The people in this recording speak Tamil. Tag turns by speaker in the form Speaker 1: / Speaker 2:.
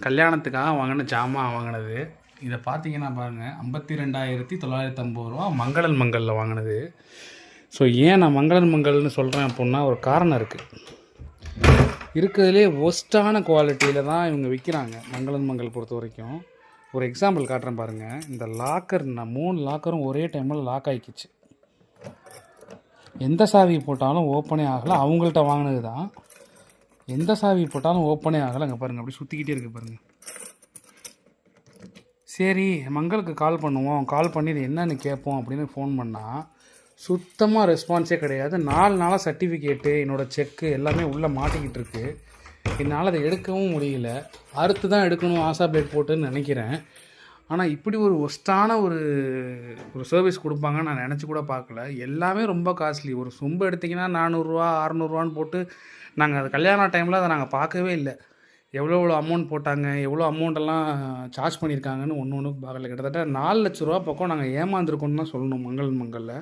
Speaker 1: கல்யாணத்துக்காக வாங்கின ஜாமான் வாங்கினது. இதை பார்த்தீங்கன்னா பாருங்கள், 52,950 ரூபா மங்களன் மங்களில் வாங்கினது. ஸோ ஏன் நான் மங்களன் மங்கள்னு சொல்கிறேன் அப்படின்னா ஒரு காரணம் இருக்குது. இருக்கிறதுலே ஒஸ்ட்டான குவாலிட்டியில் தான் இவங்க விற்கிறாங்க மங்களன் மங்கள் பொறுத்த வரைக்கும். ஒரு எக்ஸாம்பிள் காட்டுறேன் பாருங்கள். இந்த லாக்கர், நான் 3 லாக்கரும் ஒரே டைமில் லாக் ஆகிக்கிச்சு. எந்த சாவி போட்டாலும் ஓப்பனே ஆகலை. அவங்கள்ட்ட வாங்கினது தான். எந்த சாவி போட்டாலும் ஓப்பனே ஆகலை. அங்கே பாருங்கள், அப்படி சுற்றிக்கிட்டே இருக்குது பாருங்கள். சரி, மங்களுக்கு கால் பண்ணுவோம், கால் பண்ணி இது என்னன்னு கேட்போம் அப்படின்னு ஃபோன் பண்ணால் சுத்தமாக ரெஸ்பான்ஸே கிடையாது. 4 நாளாக சர்டிஃபிகேட்டு, என்னோடய செக்கு எல்லாமே உள்ளே மாட்டிக்கிட்டு இருக்கு. என்னால் அதை எடுக்கவும் முடியல. அறுத்து தான் எடுக்கணும் ஆசா பிளேட் போட்டுன்னு நினைக்கிறேன். ஆனால் இப்படி ஒரு ஒஸ்ட்டான ஒரு சர்வீஸ் கொடுப்பாங்கன்னு நான் நினச்சி கூட பார்க்கல. எல்லாமே ரொம்ப காஸ்ட்லி. ஒரு சொம்பு எடுத்திங்கன்னா 400 600 போட்டு நாங்கள் அது கல்யாண டைமில் அதை நாங்கள் பார்க்கவே இல்லை. எவ்வளோ அமௌண்ட் போட்டாங்க, எவ்வளோ அமௌண்ட்டெல்லாம் சார்ஜ் பண்ணியிருக்காங்கன்னு ஒன்று பார்க்கல. கிட்டத்தட்ட 4 லட்ச ரூபா பக்கம் நாங்கள் ஏமாந்துருக்கோன்னு தான் சொல்லணும் மங்களன் மங்களில்.